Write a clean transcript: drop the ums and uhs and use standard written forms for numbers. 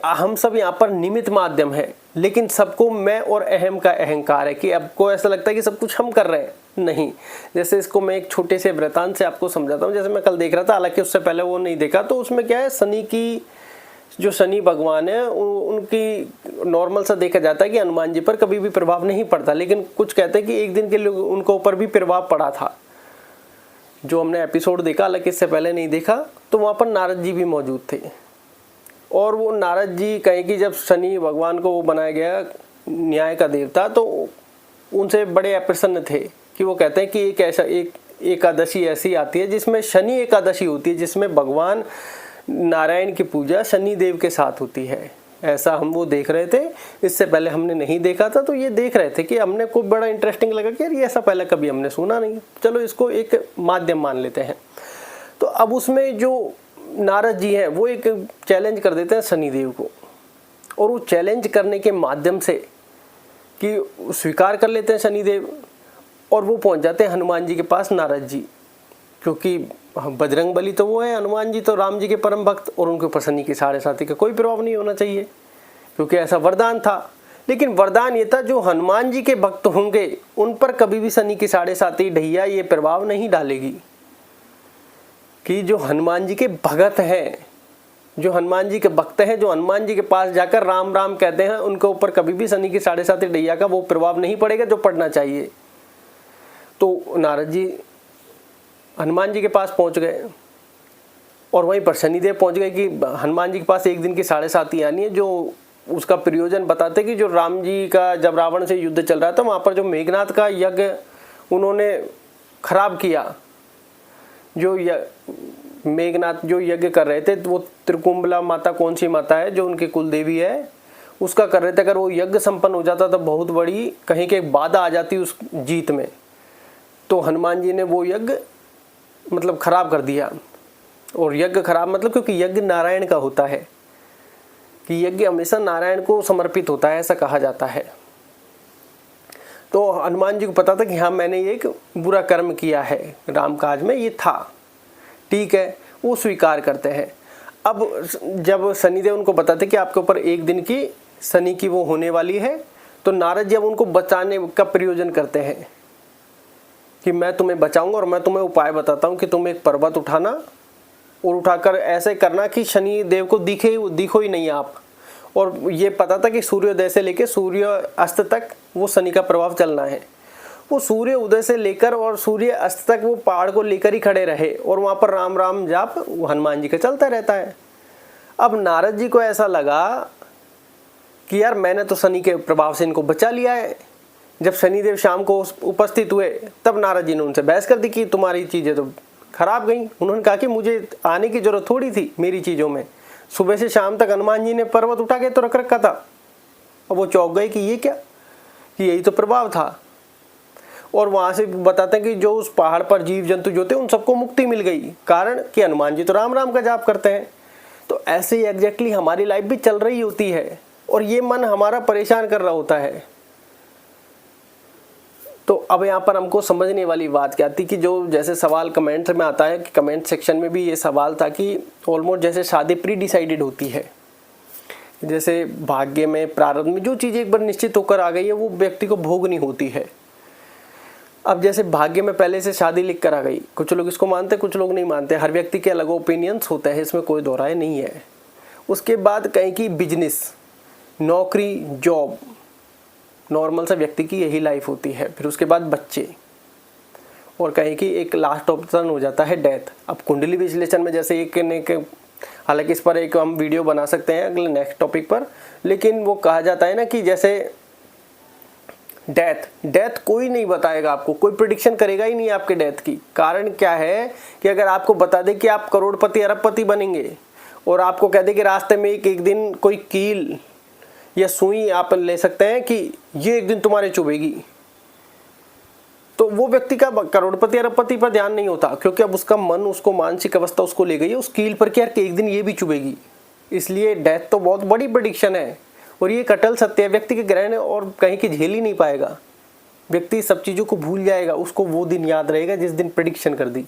हम सब यहाँ पर निमित्त माध्यम है, लेकिन सबको मैं और अहम का अहंकार है कि आपको ऐसा लगता है कि सब कुछ हम कर रहे हैं, नहीं। जैसे इसको मैं एक छोटे से वृतांत से आपको समझाता हूँ। जैसे मैं कल देख रहा था, हालांकि उससे पहले वो नहीं देखा, तो उसमें क्या है, जो शनि भगवान है उनकी नॉर्मल सा देखा जाता है कि हनुमान जी पर कभी भी प्रभाव नहीं पड़ता, लेकिन कुछ कहते हैं कि एक दिन के लिए उनके ऊपर भी प्रभाव पड़ा था। जो हमने एपिसोड देखा, हालांकि इससे पहले नहीं देखा, तो वहाँ पर नारद जी भी मौजूद थे। और वो नारद जी कहें कि जब शनि भगवान को वो बनाया गया न्याय का देवता, तो उनसे बड़े अप्रसन्न थे कि वो कहते हैं कि एक एकादशी ऐसी आती है जिसमें शनि एकादशी होती है, जिसमें भगवान नारायण की पूजा शनि देव के साथ होती है। ऐसा हम वो देख रहे थे, इससे पहले हमने नहीं देखा था, तो ये देख रहे थे कि हमने को बड़ा इंटरेस्टिंग लगा कि यार ये ऐसा पहले कभी हमने सुना नहीं, चलो इसको एक माध्यम मान लेते हैं। तो अब उसमें जो नारद जी हैं वो एक चैलेंज कर देते हैं शनिदेव को, और वो चैलेंज करने के माध्यम से कि स्वीकार कर लेते हैं शनिदेव, और वो पहुंच जाते हैं हनुमान जी के पास, नारद जी, क्योंकि बजरंग बली तो वो है, हनुमान जी तो राम जी के परम भक्त, और उनके ऊपर शनि की साढ़े साती का कोई प्रभाव नहीं होना चाहिए, क्योंकि ऐसा वरदान था। लेकिन वरदान ये था जो हनुमान जी के भक्त होंगे उन पर कभी भी शनि की साढ़े साती ढैया ये प्रभाव नहीं डालेगी, कि जो हनुमान जी के भगत हैं, जो हनुमान जी के भक्त हैं, जो हनुमान जी के पास जाकर राम राम कहते हैं, उनके ऊपर कभी भी शनि की साढ़े साती ढैया का वो प्रभाव नहीं पड़ेगा जो पड़ना चाहिए। तो नारद जी हनुमान जी के पास पहुंच गए, और वहीं पर शनिदेव पहुंच गए कि हनुमान जी के पास एक दिन की साढ़े साती आनी है, जो उसका प्रयोजन बताते कि जो राम जी का जब रावण से युद्ध चल रहा था, वहाँ पर जो मेघनाथ का यज्ञ उन्होंने खराब किया, जो मेघनाथ जो यज्ञ कर रहे थे, वो त्रिकुंबला माता, कौन सी माता है जो उनकी कुल देवी है, उसका कर रहे थे। अगर वो यज्ञ संपन्न हो जाता तो बहुत बड़ी कहीं के बाधा आ जाती उस जीत में, तो हनुमान जी ने वो यज्ञ मतलब खराब कर दिया। और यज्ञ खराब मतलब क्योंकि यज्ञ नारायण का होता है, कि यज्ञ हमेशा नारायण को समर्पित होता है, ऐसा कहा जाता है। तो हनुमान जी को पता था कि हाँ मैंने एक बुरा कर्म किया है, राम काज में ये था, ठीक है, वो स्वीकार करते हैं। अब जब शनिदेव उनको बताते कि आपके ऊपर एक दिन की शनि की वो होने वाली है, तो नारद जी अब उनको बचाने का प्रयोजन करते हैं कि मैं तुम्हें बचाऊंगा, और मैं तुम्हें उपाय बताता हूँ कि तुम एक पर्वत उठाना, और उठाकर ऐसे करना कि शनि देव को दिखो ही नहीं आप। और ये पता था कि सूर्योदय से लेकर सूर्य अस्त तक वो शनि का प्रभाव चलना है। वो सूर्य उदय से लेकर और सूर्य अस्त तक वो पहाड़ को लेकर ही खड़े रहे, और वहाँ पर राम राम जाप हनुमान जी का चलता रहता है। अब नारद जी को ऐसा लगा कि यार मैंने तो शनि के प्रभाव से इनको बचा लिया है। जब शनिदेव शाम को उपस्थित हुए, तब नारद जी ने उनसे बहस कर दी कि तुम्हारी चीज़ें तो खराब गई। उन्होंने कहा कि मुझे आने की जरूरत थोड़ी थी मेरी चीज़ों में, सुबह से शाम तक हनुमान जी ने पर्वत उठा के तो रख रखा था। और वो चौंक गए कि ये क्या, कि यही तो प्रभाव था। और वहाँ से बताते हैं कि जो उस पहाड़ पर जीव जंतु जो थे उन सबको मुक्ति मिल गई, कारण कि हनुमान जी तो राम राम का जाप करते हैं। तो ऐसे ही एग्जैक्टली हमारी लाइफ भी चल रही होती है, और ये मन हमारा परेशान कर रहा होता है। तो अब यहाँ पर हमको समझने वाली बात क्या थी कि जो जैसे सवाल कमेंट में आता है, कि कमेंट सेक्शन में भी ये सवाल था कि ऑलमोस्ट जैसे शादी प्री डिसाइडेड होती है, जैसे भाग्य में प्रारब्ध में जो चीज़ एक बार निश्चित होकर आ गई है वो व्यक्ति को भोगनी होती है। अब जैसे भाग्य में पहले से शादी लिख कर आ गई, कुछ लोग इसको मानते हैं, कुछ लोग नहीं मानते, हर व्यक्ति के अलग ओपिनियंस होते हैं, इसमें कोई दो राय नहीं है। उसके बाद कहीं की बिजनेस, नौकरी, जॉब, नॉर्मल सा व्यक्ति की यही लाइफ होती है। फिर उसके बाद बच्चे, और कहीं की एक लास्ट ऑप्शन हो जाता है डेथ। अब कुंडली विश्लेषण में जैसे एक हालांकि इस पर एक हम वीडियो बना सकते हैं अगले नेक्स्ट टॉपिक पर, लेकिन वो कहा जाता है ना कि जैसे डेथ कोई नहीं बताएगा आपको, कोई प्रिडिक्शन करेगा ही नहीं आपके डेथ की। कारण क्या है कि अगर आपको बता दे कि आप करोड़पति अरबपति बनेंगे, और आपको कह दे कि रास्ते में एक दिन कोई कील या सुई आप ले सकते हैं कि ये एक दिन तुम्हारे चुभेगी, तो वो व्यक्ति का करोड़पति अरबपति पर ध्यान नहीं होता, क्योंकि अब उसका मन, उसको मानसिक अवस्था उसको ले गई है उस कील पर कि यार एक दिन ये भी चुभेगी। इसलिए डेथ तो बहुत बड़ी प्रेडिक्शन है, और ये कटल सत्य है, व्यक्ति के ग्रहण और कहीं की झेल ही नहीं पाएगा। व्यक्ति सब चीज़ों को भूल जाएगा, उसको वो दिन याद रहेगा जिस दिन प्रेडिक्शन कर दी।